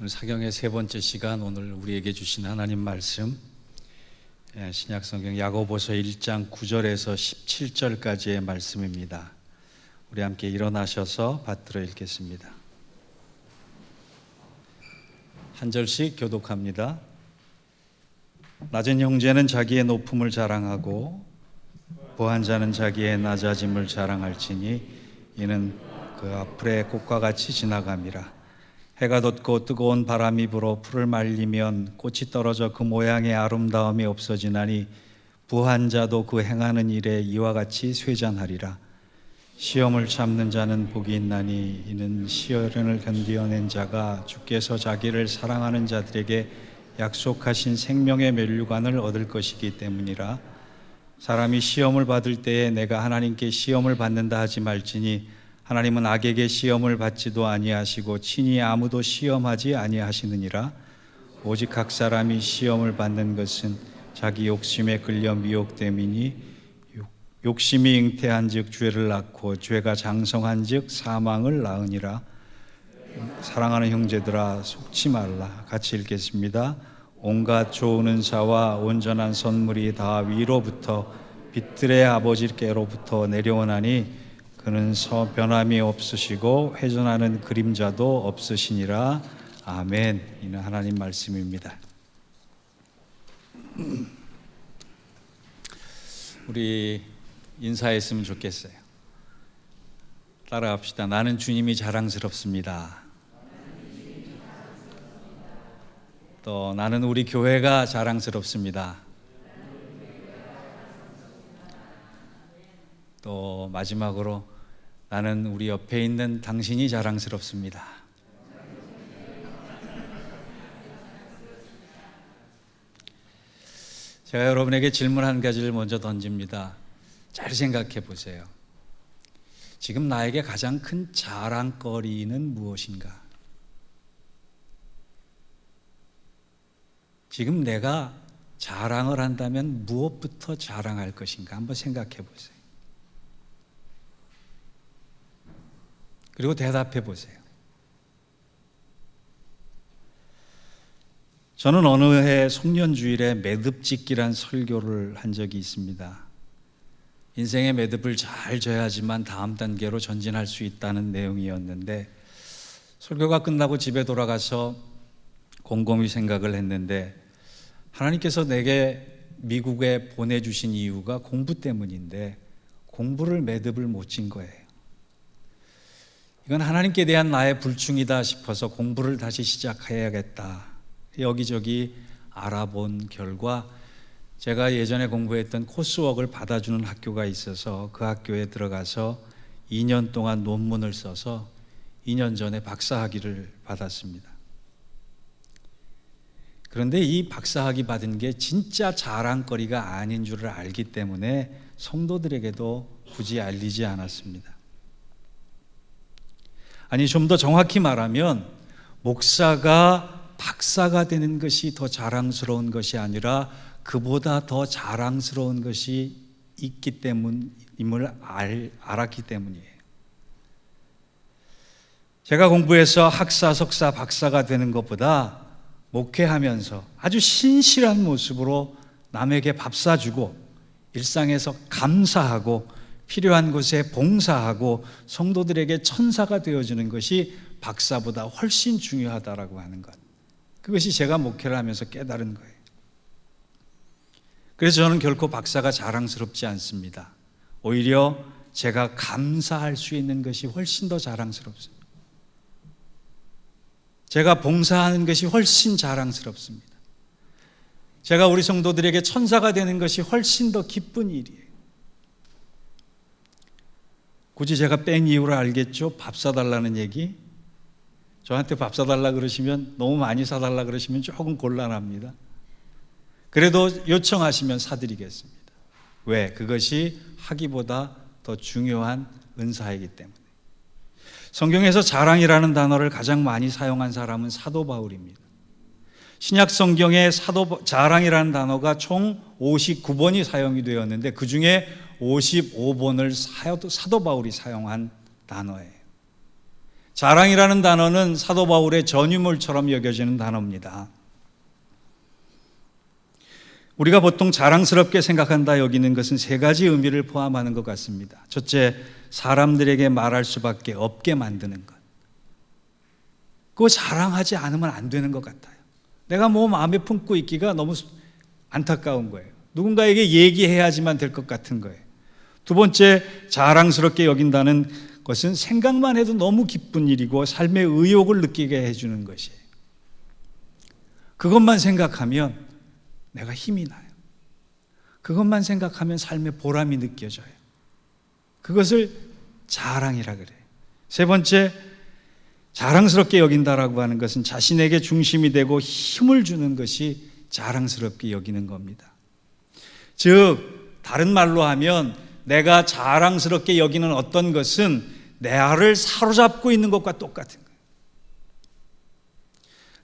오늘 사경의 세 번째 시간, 오늘 우리에게 주신 하나님 말씀, 신약성경 야고보서 1장 9절에서 17절까지의 말씀입니다. 우리 함께 일어나셔서 받들어 읽겠습니다. 한 절씩 교독합니다. 낮은 형제는 자기의 높음을 자랑하고 부한 자는 자기의 낮아짐을 자랑할지니 이는 그 앞의 꽃과 같이 지나감이라. 해가 돋고 뜨거운 바람이 불어 풀을 말리면 꽃이 떨어져 그 모양의 아름다움이 없어지나니 부한 자도 그 행하는 일에 이와 같이 쇠잔하리라. 시험을 참는 자는 복이 있나니 이는 시련을 견디어낸 자가 주께서 자기를 사랑하는 자들에게 약속하신 생명의 면류관을 얻을 것이기 때문이라. 사람이 시험을 받을 때에 내가 하나님께 시험을 받는다 하지 말지니 하나님은 악에게 시험을 받지도 아니하시고 친히 아무도 시험하지 아니하시느니라. 오직 각 사람이 시험을 받는 것은 자기 욕심에 끌려 미혹됨이니 욕심이 잉태한즉 죄를 낳고 죄가 장성한즉 사망을 낳으니라. 사랑하는 형제들아 속지 말라. 같이 읽겠습니다. 온갖 좋은 은사와 온전한 선물이 다 위로부터 빛들의 아버지께로부터 내려오나니 그는 변함이 없으시고 회전하는 그림자도 없으시니라. 아멘. 이는 하나님 말씀입니다. 우리 인사했으면 좋겠어요. 따라합시다. 나는 주님이 자랑스럽습니다. 또 나는 우리 교회가 자랑스럽습니다. 또 마지막으로 나는 우리 옆에 있는 당신이 자랑스럽습니다. 제가 여러분에게 질문 한 가지를 먼저 던집니다. 잘 생각해 보세요. 지금 나에게 가장 큰 자랑거리는 무엇인가? 지금 내가 자랑을 한다면 무엇부터 자랑할 것인가? 한번 생각해 보세요. 그리고 대답해 보세요. 저는 어느 해 송년주일에 매듭짓기란 설교를 한 적이 있습니다. 인생의 매듭을 잘 져야지만 다음 단계로 전진할 수 있다는 내용이었는데, 설교가 끝나고 집에 돌아가서 곰곰이 생각을 했는데, 하나님께서 내게 미국에 보내주신 이유가 공부 때문인데 공부를 매듭을 못 진 거예요. 이건 하나님께 대한 나의 불충이다 싶어서 공부를 다시 시작해야겠다. 여기저기 알아본 결과 제가 예전에 공부했던 코스웍을 받아주는 학교가 있어서 그 학교에 들어가서 2년 동안 논문을 써서 2년 전에 박사학위를 받았습니다. 그런데 이 박사학위 받은 게 진짜 자랑거리가 아닌 줄을 알기 때문에 성도들에게도 굳이 알리지 않았습니다. 아니, 좀 더 정확히 말하면 목사가 박사가 되는 것이 더 자랑스러운 것이 아니라 그보다 더 자랑스러운 것이 있기 때문임을 알았기 때문이에요. 제가 공부해서 학사, 석사, 박사가 되는 것보다 목회하면서 아주 신실한 모습으로 남에게 밥 사주고 일상에서 감사하고 필요한 곳에 봉사하고 성도들에게 천사가 되어주는 것이 박사보다 훨씬 중요하다라고 하는 것. 그것이 제가 목회를 하면서 깨달은 거예요. 그래서 저는 결코 박사가 자랑스럽지 않습니다. 오히려 제가 감사할 수 있는 것이 훨씬 더 자랑스럽습니다. 제가 봉사하는 것이 훨씬 자랑스럽습니다. 제가 우리 성도들에게 천사가 되는 것이 훨씬 더 기쁜 일이에요. 굳이 제가 뺀 이유를 알겠죠? 밥 사달라는 얘기. 저한테 밥 사달라 그러시면, 너무 많이 사달라 그러시면 조금 곤란합니다. 그래도 요청하시면 사드리겠습니다. 왜? 그것이 하기보다 더 중요한 은사이기 때문에. 성경에서 자랑이라는 단어를 가장 많이 사용한 사람은 사도 바울입니다. 신약 성경에 자랑이라는 단어가 총 59번이 사용이 되었는데 그 중에 55번을 사도 바울이 사용한 단어예요. 자랑이라는 단어는 사도 바울의 전유물처럼 여겨지는 단어입니다. 우리가 보통 자랑스럽게 생각한다 여기는 것은 세 가지 의미를 포함하는 것 같습니다. 첫째, 사람들에게 말할 수밖에 없게 만드는 것. 그거 자랑하지 않으면 안 되는 것 같아요. 내가 뭐 마음에 품고 있기가 너무 안타까운 거예요. 누군가에게 얘기해야지만 될 것 같은 거예요. 두 번째, 자랑스럽게 여긴다는 것은 생각만 해도 너무 기쁜 일이고 삶의 의욕을 느끼게 해주는 것이에요. 그것만 생각하면 내가 힘이 나요. 그것만 생각하면 삶의 보람이 느껴져요. 그것을 자랑이라 그래요. 세 번째, 자랑스럽게 여긴다라고 하는 것은 자신에게 중심이 되고 힘을 주는 것이 자랑스럽게 여기는 겁니다. 즉, 다른 말로 하면 내가 자랑스럽게 여기는 어떤 것은 나를 사로잡고 있는 것과 똑같은 거예요.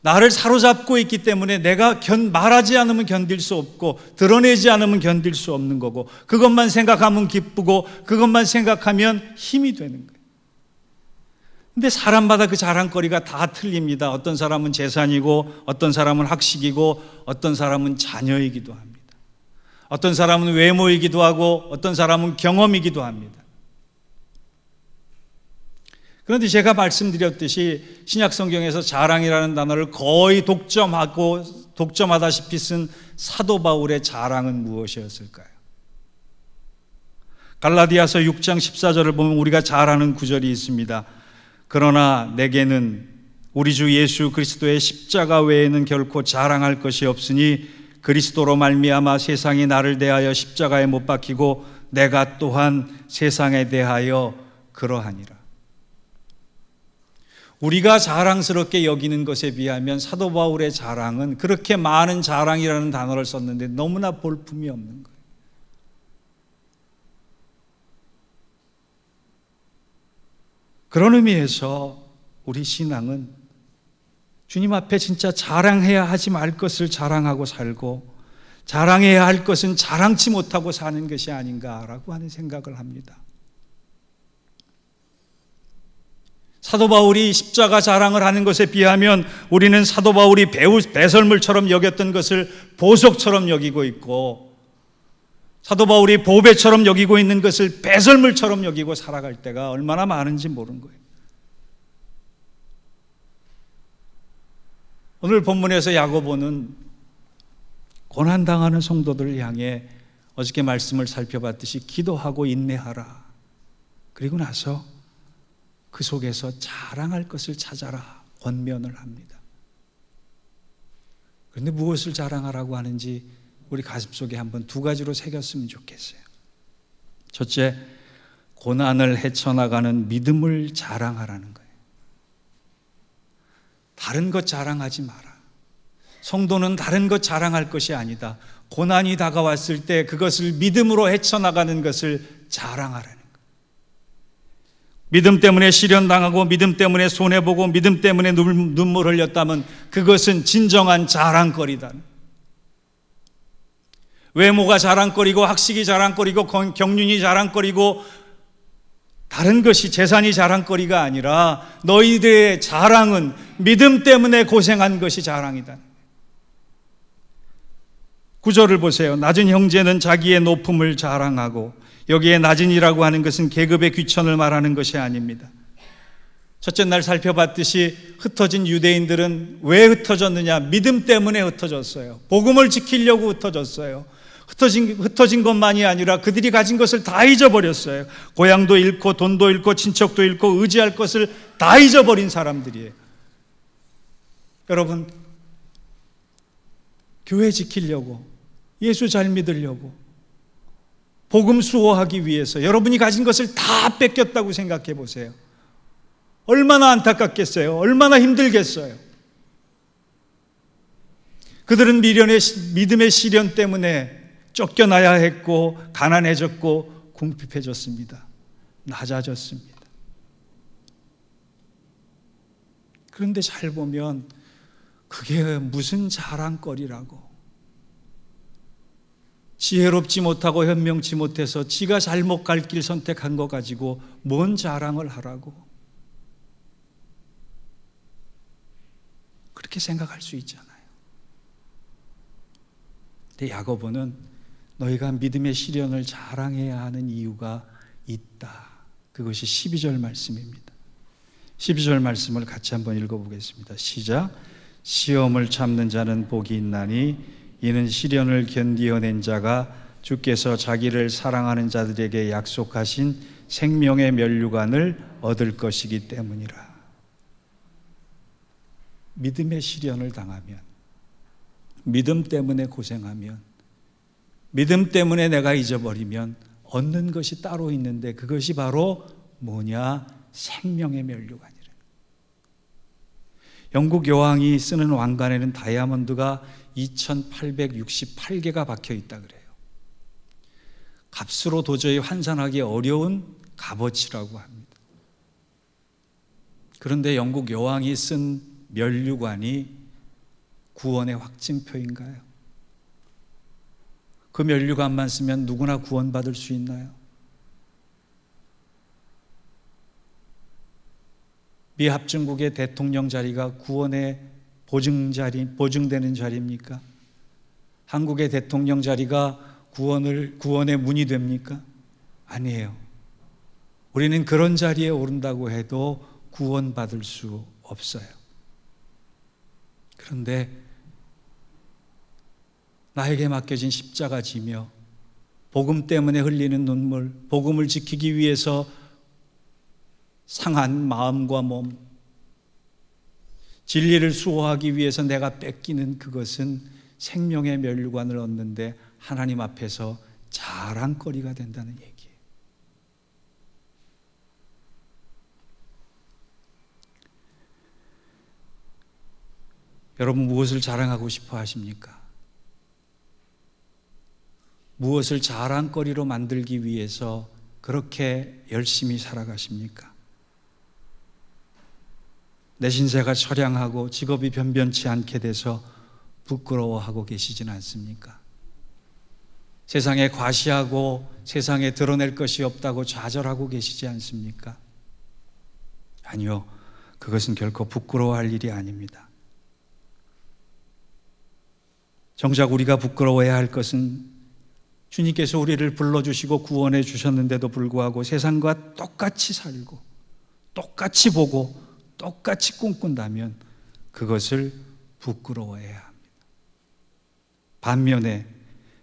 나를 사로잡고 있기 때문에 내가 말하지 않으면 견딜 수 없고 드러내지 않으면 견딜 수 없는 거고 그것만 생각하면 기쁘고 그것만 생각하면 힘이 되는 거예요. 근데 사람마다 그 자랑거리가 다 틀립니다. 어떤 사람은 재산이고 어떤 사람은 학식이고 어떤 사람은 자녀이기도 합니다. 어떤 사람은 외모이기도 하고 어떤 사람은 경험이기도 합니다. 그런데 제가 말씀드렸듯이 신약 성경에서 자랑이라는 단어를 거의 독점하다시피 쓴 사도 바울의 자랑은 무엇이었을까요? 갈라디아서 6장 14절을 보면 우리가 잘 아는 구절이 있습니다. 그러나 내게는 우리 주 예수 그리스도의 십자가 외에는 결코 자랑할 것이 없으니 그리스도로 말미암아 세상이 나를 대하여 십자가에 못 박히고 내가 또한 세상에 대하여 그러하니라. 우리가 자랑스럽게 여기는 것에 비하면 사도 바울의 자랑은 그렇게 많은 자랑이라는 단어를 썼는데 너무나 볼품이 없는 거예요. 그런 의미에서 우리 신앙은 주님 앞에 진짜 자랑해야 하지 말 것을 자랑하고 살고 자랑해야 할 것은 자랑치 못하고 사는 것이 아닌가라고 하는 생각을 합니다. 사도 바울이 십자가 자랑을 하는 것에 비하면 우리는 사도 바울이 배설물처럼 여겼던 것을 보석처럼 여기고 있고 사도 바울이 보배처럼 여기고 있는 것을 배설물처럼 여기고 살아갈 때가 얼마나 많은지 모르는 거예요. 오늘 본문에서 야고보는 고난당하는 성도들을 향해 어저께 말씀을 살펴봤듯이 기도하고 인내하라. 그리고 나서 그 속에서 자랑할 것을 찾아라 권면을 합니다. 그런데 무엇을 자랑하라고 하는지 우리 가슴속에 한번 두 가지로 새겼으면 좋겠어요. 첫째, 고난을 헤쳐나가는 믿음을 자랑하라는 거예요. 다른 것 자랑하지 마라. 성도는 다른 것 자랑할 것이 아니다. 고난이 다가왔을 때 그것을 믿음으로 헤쳐나가는 것을 자랑하라는 거예요. 믿음 때문에 시련당하고 믿음 때문에 손해보고 믿음 때문에 눈물 흘렸다면 그것은 진정한 자랑거리다. 외모가 자랑거리고 학식이 자랑거리고 경륜이 자랑거리고 다른 것이 재산이 자랑거리가 아니라 너희들의 자랑은 믿음 때문에 고생한 것이 자랑이다. 9절을 보세요. 낮은 형제는 자기의 높음을 자랑하고, 여기에 낮은이라고 하는 것은 계급의 귀천을 말하는 것이 아닙니다. 첫째 날 살펴봤듯이 흩어진 유대인들은 왜 흩어졌느냐? 믿음 때문에 흩어졌어요. 복음을 지키려고 흩어졌어요. 흩어진 것만이 아니라 그들이 가진 것을 다 잊어버렸어요. 고향도 잃고 돈도 잃고 친척도 잃고 의지할 것을 다 잊어버린 사람들이에요. 여러분, 교회 지키려고, 예수 잘 믿으려고, 복음 수호하기 위해서 여러분이 가진 것을 다 뺏겼다고 생각해 보세요. 얼마나 안타깝겠어요? 얼마나 힘들겠어요? 그들은 믿음의 시련 때문에 쫓겨나야 했고 가난해졌고 궁핍해졌습니다. 낮아졌습니다. 그런데 잘 보면 그게 무슨 자랑거리라고, 지혜롭지 못하고 현명치 못해서 지가 잘못 갈 길 선택한 거 가지고 뭔 자랑을 하라고. 그렇게 생각할 수 있잖아요. 근데 야고보는 너희가 믿음의 시련을 자랑해야 하는 이유가 있다. 그것이 12절 말씀입니다. 12절 말씀을 같이 한번 읽어보겠습니다. 시작. 시험을 참는 자는 복이 있나니 이는 시련을 견디어낸 자가 주께서 자기를 사랑하는 자들에게 약속하신 생명의 면류관을 얻을 것이기 때문이라. 믿음의 시련을 당하면, 믿음 때문에 고생하면, 믿음 때문에 내가 잊어버리면 얻는 것이 따로 있는데 그것이 바로 뭐냐? 생명의 면류관이라. 영국 여왕이 쓰는 왕관에는 다이아몬드가 2868개가 박혀 있다 그래요. 값으로 도저히 환산하기 어려운 값어치라고 합니다. 그런데 영국 여왕이 쓴 면류관이 구원의 확증표인가요? 그 면류관만 쓰면 누구나 구원받을 수 있나요? 미 합중국의 대통령 자리가 구원의 보증되는 자리입니까? 한국의 대통령 자리가 구원의 문이 됩니까? 아니에요. 우리는 그런 자리에 오른다고 해도 구원받을 수 없어요. 그런데 나에게 맡겨진 십자가 지며 복음 때문에 흘리는 눈물, 복음을 지키기 위해서 상한 마음과 몸, 진리를 수호하기 위해서 내가 뺏기는 그것은 생명의 면류관을 얻는데 하나님 앞에서 자랑거리가 된다는 얘기예요. 여러분, 무엇을 자랑하고 싶어 하십니까? 무엇을 자랑거리로 만들기 위해서 그렇게 열심히 살아가십니까? 내 신세가 처량하고 직업이 변변치 않게 돼서 부끄러워하고 계시진 않습니까? 세상에 과시하고 세상에 드러낼 것이 없다고 좌절하고 계시지 않습니까? 아니요, 그것은 결코 부끄러워할 일이 아닙니다. 정작 우리가 부끄러워해야 할 것은 주님께서 우리를 불러주시고 구원해 주셨는데도 불구하고 세상과 똑같이 살고 똑같이 보고 똑같이 꿈꾼다면 그것을 부끄러워해야 합니다. 반면에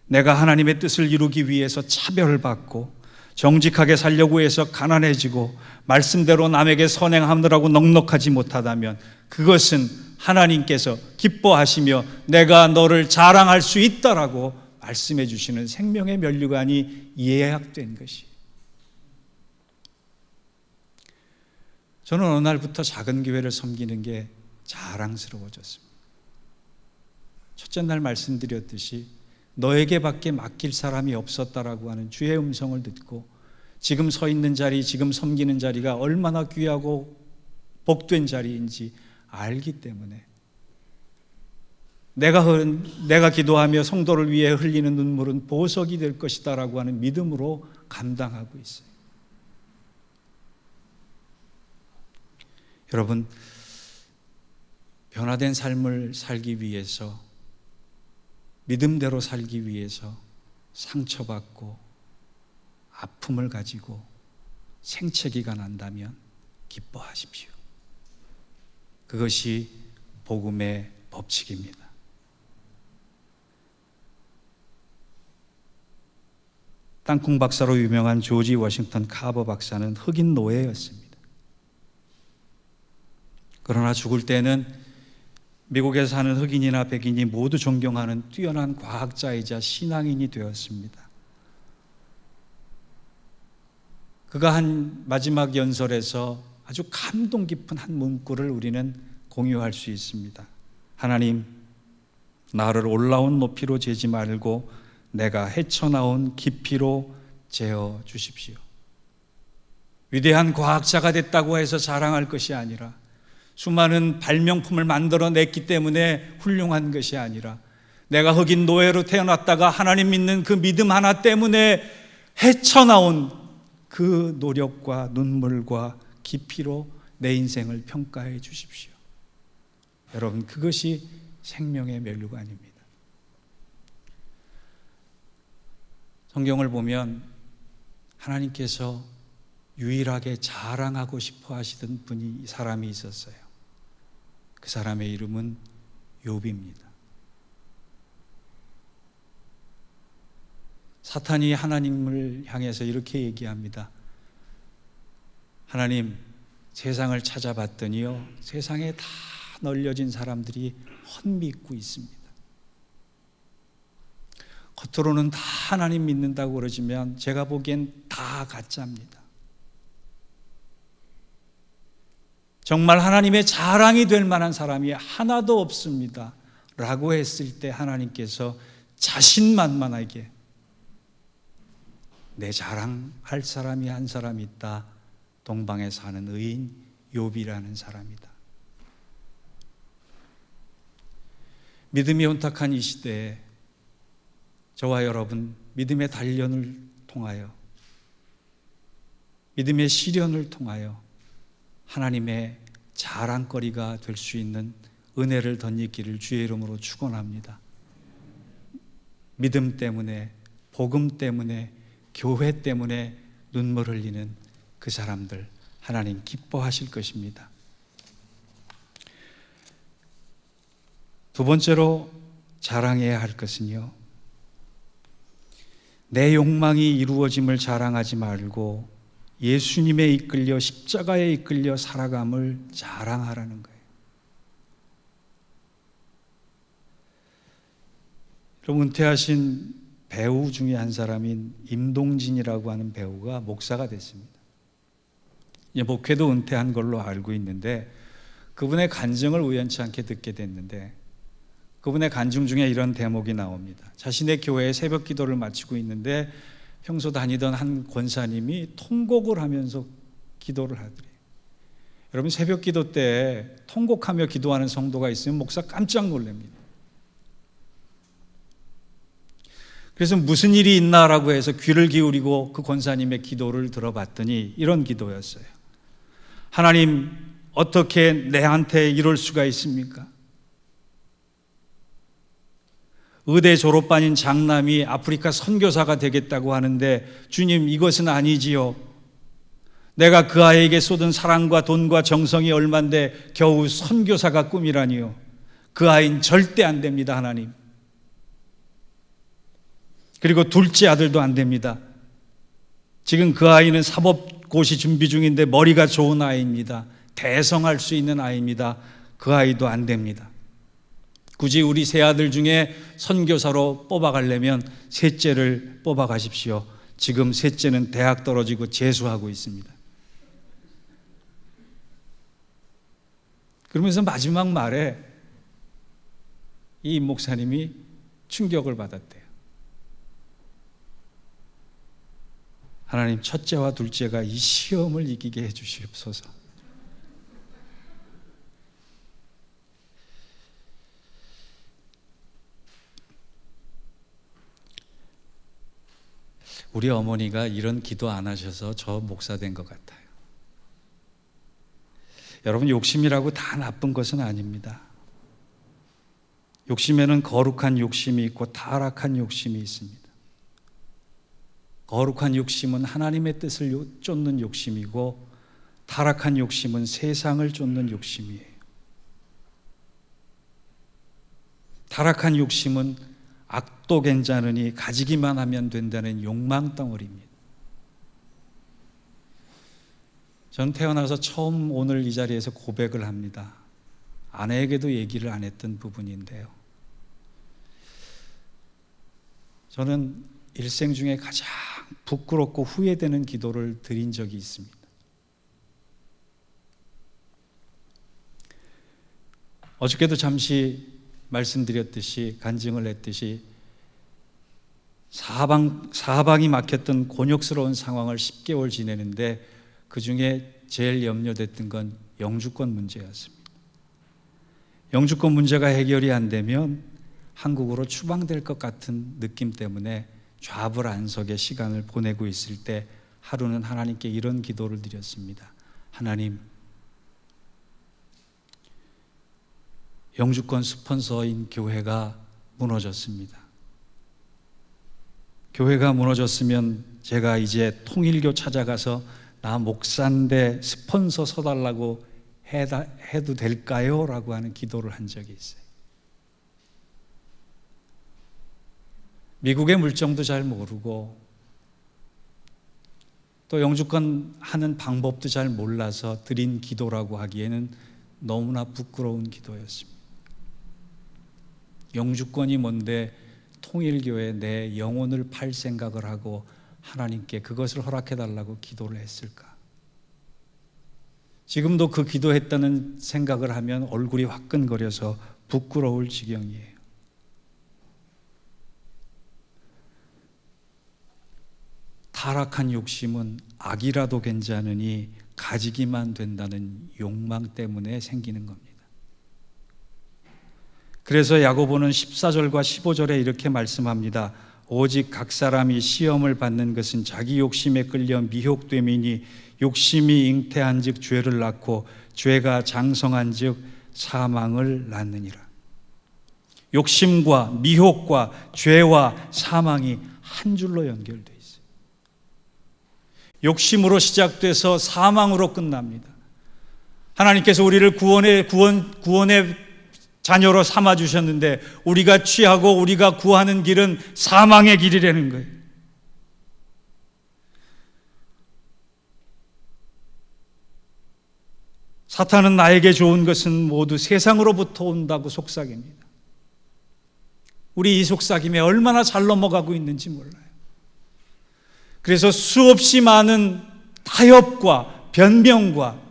내가 하나님의 뜻을 이루기 위해서 차별을 받고 정직하게 살려고 해서 가난해지고 말씀대로 남에게 선행하느라고 넉넉하지 못하다면 그것은 하나님께서 기뻐하시며 내가 너를 자랑할 수 있다라고 말씀해 주시는 생명의 면류관이 예약된 것이. 저는 어느 날부터 작은 교회를 섬기는 게 자랑스러워졌습니다. 첫째 날 말씀드렸듯이 너에게 밖에 맡길 사람이 없었다라고 하는 주의 음성을 듣고 지금 서 있는 자리, 지금 섬기는 자리가 얼마나 귀하고 복된 자리인지 알기 때문에 내가 기도하며 성도를 위해 흘리는 눈물은 보석이 될 것이다라고 하는 믿음으로 감당하고 있어요. 여러분, 변화된 삶을 살기 위해서, 믿음대로 살기 위해서 상처받고 아픔을 가지고 생채기가 난다면 기뻐하십시오. 그것이 복음의 법칙입니다. 땅콩 박사로 유명한 조지 워싱턴 카버 박사는 흑인 노예였습니다. 그러나 죽을 때는 미국에 사는 흑인이나 백인이 모두 존경하는 뛰어난 과학자이자 신앙인이 되었습니다. 그가 한 마지막 연설에서 아주 감동 깊은 한 문구를 우리는 공유할 수 있습니다. 하나님, 나를 올라온 높이로 재지 말고 내가 헤쳐나온 깊이로 재어 주십시오. 위대한 과학자가 됐다고 해서 자랑할 것이 아니라, 수많은 발명품을 만들어냈기 때문에 훌륭한 것이 아니라, 내가 흑인 노예로 태어났다가 하나님 믿는 그 믿음 하나 때문에 헤쳐나온 그 노력과 눈물과 깊이로 내 인생을 평가해 주십시오. 여러분, 그것이 생명의 멸류관입니다. 성경을 보면 하나님께서 유일하게 자랑하고 싶어 하시던 사람이 있었어요. 그 사람의 이름은 욥입니다. 사탄이 하나님을 향해서 이렇게 얘기합니다. 하나님, 세상을 찾아봤더니요, 세상에 다 널려진 사람들이 헛믿고 있습니다. 겉으로는 다 하나님 믿는다고 그러지만 제가 보기엔 다 가짜입니다. 정말 하나님의 자랑이 될 만한 사람이 하나도 없습니다 라고 했을 때 하나님께서 자신만만하게 내 자랑할 사람이 한 사람 있다. 동방에 사는 의인 욥이라는 사람이다. 믿음이 혼탁한 이 시대에 저와 여러분, 믿음의 단련을 통하여, 믿음의 시련을 통하여 하나님의 자랑거리가 될 수 있는 은혜를 덧입기를 주의 이름으로 축원합니다. 믿음 때문에, 복음 때문에, 교회 때문에 눈물 흘리는 그 사람들 하나님 기뻐하실 것입니다. 두 번째로 자랑해야 할 것은요, 내 욕망이 이루어짐을 자랑하지 말고 예수님에 이끌려 십자가에 이끌려 살아감을 자랑하라는 거예요. 여러분, 은퇴하신 배우 중에 한 사람인 임동진이라고 하는 배우가 목사가 됐습니다. 목회도 은퇴한 걸로 알고 있는데 그분의 간증을 우연치 않게 듣게 됐는데 그분의 간증 중에 이런 대목이 나옵니다. 자신의 교회에 새벽 기도를 마치고 있는데 평소 다니던 한 권사님이 통곡을 하면서 기도를 하더래요. 여러분, 새벽 기도 때 통곡하며 기도하는 성도가 있으면 목사 깜짝 놀랍니다. 그래서 무슨 일이 있나라고 해서 귀를 기울이고 그 권사님의 기도를 들어봤더니 이런 기도였어요. 하나님, 어떻게 내한테 이럴 수가 있습니까? 의대 졸업반인 장남이 아프리카 선교사가 되겠다고 하는데 주님, 이것은 아니지요. 내가 그 아이에게 쏟은 사랑과 돈과 정성이 얼만데 겨우 선교사가 꿈이라니요. 그 아이는 절대 안 됩니다, 하나님. 그리고 둘째 아들도 안 됩니다. 지금 그 아이는 사법고시 준비 중인데 머리가 좋은 아이입니다. 대성할 수 있는 아이입니다. 그 아이도 안 됩니다. 굳이 우리 세 아들 중에 선교사로 뽑아가려면 셋째를 뽑아가십시오. 지금 셋째는 대학 떨어지고 재수하고 있습니다. 그러면서 마지막 말에 이 목사님이 충격을 받았대요. 하나님, 첫째와 둘째가 이 시험을 이기게 해주시옵소서. 우리 어머니가 이런 기도 안 하셔서 저 목사 된 것 같아요. 여러분, 욕심이라고 다 나쁜 것은 아닙니다. 욕심에는 거룩한 욕심이 있고 타락한 욕심이 있습니다. 거룩한 욕심은 하나님의 뜻을 쫓는 욕심이고 타락한 욕심은 세상을 쫓는 욕심이에요. 타락한 욕심은 악도 괜찮으니 가지기만 하면 된다는 욕망 덩어리입니다. 전 태어나서 처음 오늘 이 자리에서 고백을 합니다. 아내에게도 얘기를 안 했던 부분인데요. 저는 일생 중에 가장 부끄럽고 후회되는 기도를 드린 적이 있습니다. 어저께도 잠시 말씀드렸듯이 간증을 했듯이 사방이 막혔던 곤욕스러운 상황을 10개월 지내는데 그 중에 제일 염려됐던 건 영주권 문제였습니다. 영주권 문제가 해결이 안 되면 한국으로 추방될 것 같은 느낌 때문에 좌불안석의 시간을 보내고 있을 때 하루는 하나님께 이런 기도를 드렸습니다. 하나님, 영주권 스폰서인 교회가 무너졌습니다. 교회가 무너졌으면 제가 이제 통일교 찾아가서 나 목사인데 스폰서 서달라고 해도 될까요? 라고 하는 기도를 한 적이 있어요. 미국의 물정도 잘 모르고 또 영주권 하는 방법도 잘 몰라서 드린 기도라고 하기에는 너무나 부끄러운 기도였습니다. 영주권이 뭔데 통일교에 내 영혼을 팔 생각을 하고 하나님께 그것을 허락해달라고 기도를 했을까? 지금도 그 기도했다는 생각을 하면 얼굴이 화끈거려서 부끄러울 지경이에요. 타락한 욕심은 악이라도 괜찮으니 가지기만 된다는 욕망 때문에 생기는 겁니다. 그래서 야고보는 14절과 15절에 이렇게 말씀합니다. 오직 각 사람이 시험을 받는 것은 자기 욕심에 끌려 미혹됨이니 욕심이 잉태한 즉 죄를 낳고 죄가 장성한 즉 사망을 낳느니라. 욕심과 미혹과 죄와 사망이 한 줄로 연결되어 있어요. 욕심으로 시작돼서 사망으로 끝납니다. 하나님께서 우리를 구원의 자녀로 삼아주셨는데 우리가 취하고 우리가 구하는 길은 사망의 길이라는 거예요. 사탄은 나에게 좋은 것은 모두 세상으로부터 온다고 속삭입니다. 우리 이 속삭임에 얼마나 잘 넘어가고 있는지 몰라요. 그래서 수없이 많은 타협과 변명과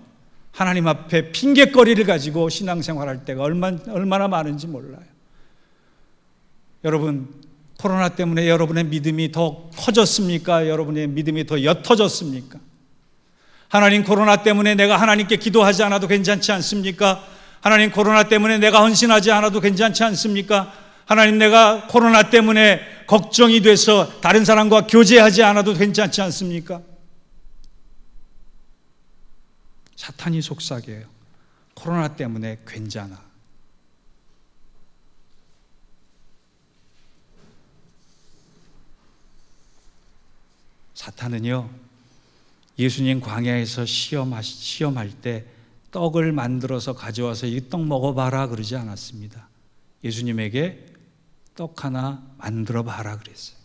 하나님 앞에 핑곗거리를 가지고 신앙생활할 때가 얼마나 많은지 몰라요. 여러분, 코로나 때문에 여러분의 믿음이 더 커졌습니까? 여러분의 믿음이 더 옅어졌습니까? 하나님, 코로나 때문에 내가 하나님께 기도하지 않아도 괜찮지 않습니까? 하나님, 코로나 때문에 내가 헌신하지 않아도 괜찮지 않습니까? 하나님, 내가 코로나 때문에 걱정이 돼서 다른 사람과 교제하지 않아도 괜찮지 않습니까? 사탄이 속삭여요. 코로나 때문에 괜찮아. 사탄은요, 예수님 광야에서 시험할 때 떡을 만들어서 가져와서 이 떡 먹어봐라 그러지 않았습니다. 예수님에게 떡 하나 만들어 봐라 그랬어요.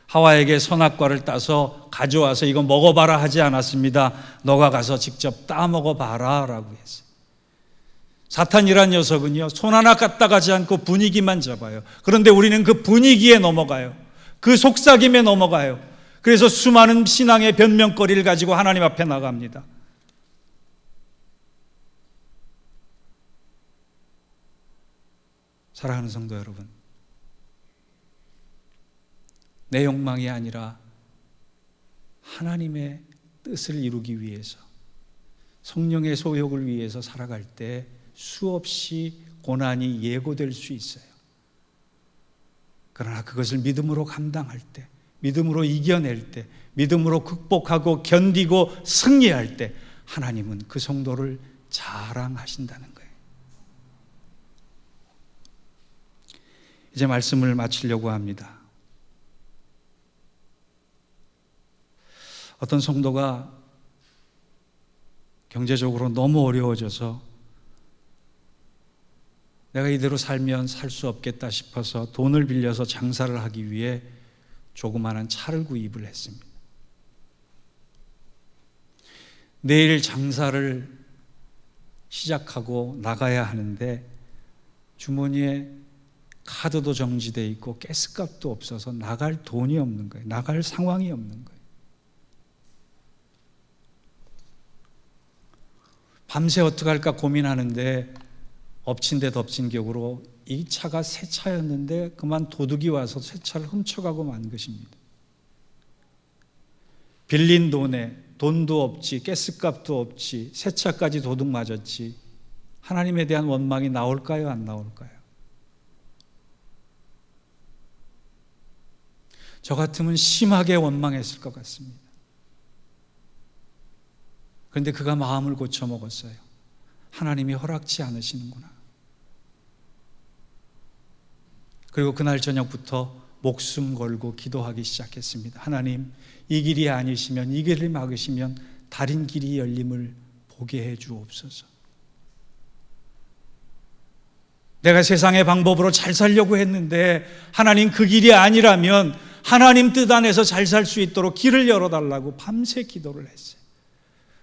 하와에게 선악과를 따서 가져와서 이거 먹어봐라 하지 않았습니다. 너가 가서 직접 따 먹어봐라 라고 했어요. 사탄이란 녀석은요, 손 하나 갖다 가지 않고 분위기만 잡아요. 그런데 우리는 그 분위기에 넘어가요. 그 속삭임에 넘어가요. 그래서 수많은 신앙의 변명거리를 가지고 하나님 앞에 나갑니다. 사랑하는 성도 여러분, 내 욕망이 아니라 하나님의 뜻을 이루기 위해서, 성령의 소욕을 위해서 살아갈 때 수없이 고난이 예고될 수 있어요. 그러나 그것을 믿음으로 감당할 때, 믿음으로 이겨낼 때, 믿음으로 극복하고 견디고 승리할 때 하나님은 그 성도를 자랑하신다는 거예요. 이제 말씀을 마치려고 합니다. 어떤 성도가 경제적으로 너무 어려워져서 내가 이대로 살면 살 수 없겠다 싶어서 돈을 빌려서 장사를 하기 위해 조그마한 차를 구입을 했습니다. 내일 장사를 시작하고 나가야 하는데 주머니에 카드도 정지되어 있고 가스값도 없어서 나갈 돈이 없는 거예요. 나갈 상황이 없는 거예요. 밤새 어떡할까 고민하는데 엎친 데 덮친 격으로 이 차가 새 차였는데 그만 도둑이 와서 새 차를 훔쳐가고 만 것입니다. 빌린 돈에 돈도 없지, 가스값도 없지, 새 차까지 도둑 맞았지. 하나님에 대한 원망이 나올까요? 안 나올까요? 저 같으면 심하게 원망했을 것 같습니다. 그런데 그가 마음을 고쳐먹었어요. 하나님이 허락치 않으시는구나. 그리고 그날 저녁부터 목숨 걸고 기도하기 시작했습니다. 하나님, 이 길이 아니시면, 이 길을 막으시면 다른 길이 열림을 보게 해 주옵소서. 내가 세상의 방법으로 잘 살려고 했는데 하나님, 그 길이 아니라면 하나님 뜻 안에서 잘 살 수 있도록 길을 열어달라고 밤새 기도를 했어요.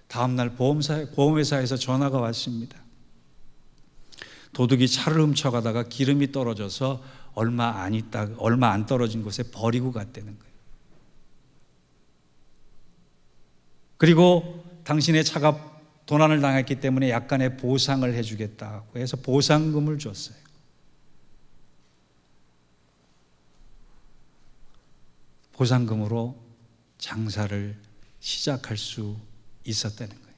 다음날 보험회사에서 전화가 왔습니다. 도둑이 차를 훔쳐가다가 기름이 떨어져서 얼마 안 떨어진 곳에 버리고 갔다는 거예요. 그리고 당신의 차가 도난을 당했기 때문에 약간의 보상을 해주겠다고 해서 보상금을 줬어요. 보상금으로 장사를 시작할 수 있었다는 거예요.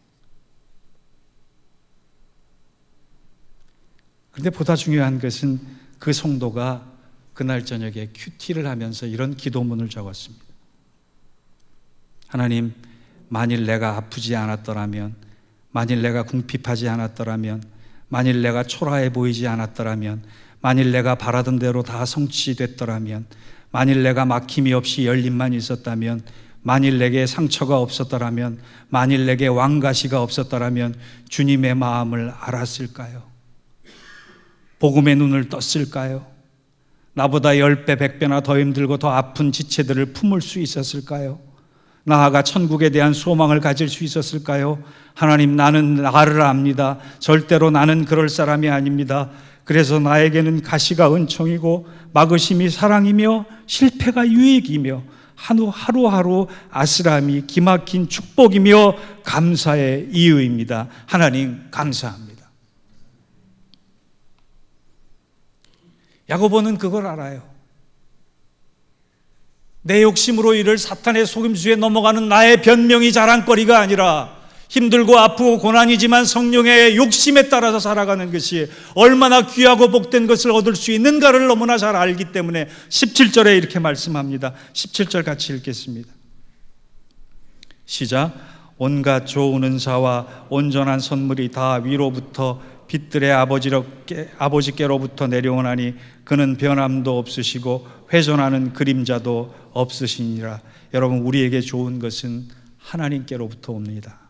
그런데 보다 중요한 것은 그 성도가 그날 저녁에 큐티를 하면서 이런 기도문을 적었습니다. 하나님, 만일 내가 아프지 않았더라면, 만일 내가 궁핍하지 않았더라면, 만일 내가 초라해 보이지 않았더라면, 만일 내가 바라던 대로 다 성취됐더라면, 만일 내가 막힘이 없이 열림만 있었다면, 만일 내게 상처가 없었더라면, 만일 내게 왕가시가 없었더라면 주님의 마음을 알았을까요? 복음의 눈을 떴을까요? 나보다 10배, 100배나 더 힘들고 더 아픈 지체들을 품을 수 있었을까요? 나아가 천국에 대한 소망을 가질 수 있었을까요? 하나님, 나는 나를 압니다. 절대로 나는 그럴 사람이 아닙니다. 그래서 나에게는 가시가 은총이고 막으심이 사랑이며 실패가 유익이며 하루하루 아슬함이 기막힌 축복이며 감사의 이유입니다. 하나님, 감사합니다. 야고보는 그걸 알아요. 내 욕심으로 이를 사탄의 속임수에 넘어가는 나의 변명이 자랑거리가 아니라 힘들고 아프고 고난이지만 성령의 욕심에 따라서 살아가는 것이 얼마나 귀하고 복된 것을 얻을 수 있는가를 너무나 잘 알기 때문에 17절에 이렇게 말씀합니다. 17절 같이 읽겠습니다. 시작. 온갖 좋은 은사와 온전한 선물이 다 위로부터 빛들의 아버지께로부터 내려오나니 그는 변함도 없으시고 회전하는 그림자도 없으시니라. 여러분, 우리에게 좋은 것은 하나님께로부터 옵니다.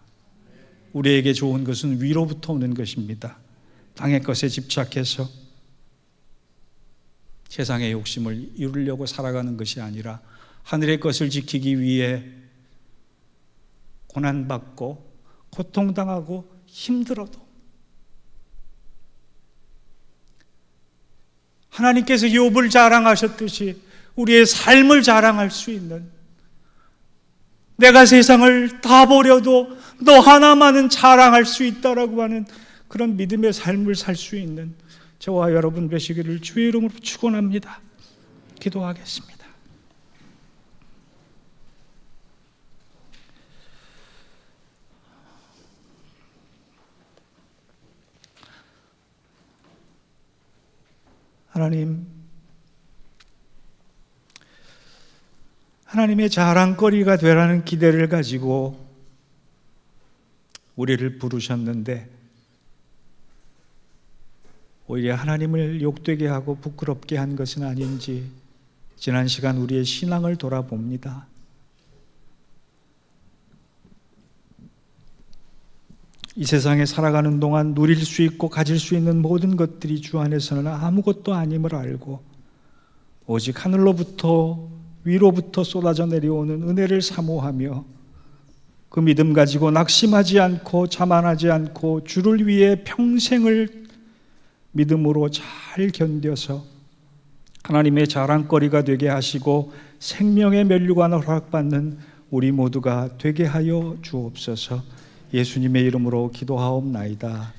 우리에게 좋은 것은 위로부터 오는 것입니다. 땅의 것에 집착해서 세상의 욕심을 이루려고 살아가는 것이 아니라 하늘의 것을 지키기 위해 고난받고 고통당하고 힘들어도 하나님께서 욥을 자랑하셨듯이 우리의 삶을 자랑할 수 있는, 내가 세상을 다 버려도 너 하나만은 자랑할 수 있다라고 하는 그런 믿음의 삶을 살 수 있는 저와 여러분 되시기를 주의 이름으로 축원합니다. 기도하겠습니다. 하나님의 자랑거리가 되라는 기대를 가지고 우리를 부르셨는데 오히려 하나님을 욕되게 하고 부끄럽게 한 것은 아닌지 지난 시간 우리의 신앙을 돌아봅니다. 이 세상에 살아가는 동안 누릴 수 있고 가질 수 있는 모든 것들이 주 안에서는 아무것도 아님을 알고 오직 하늘로부터 위로부터 쏟아져 내려오는 은혜를 사모하며 그 믿음 가지고 낙심하지 않고 자만하지 않고 주를 위해 평생을 믿음으로 잘 견뎌서 하나님의 자랑거리가 되게 하시고 생명의 면류관을 허락받는 우리 모두가 되게 하여 주옵소서. 예수님의 이름으로 기도하옵나이다.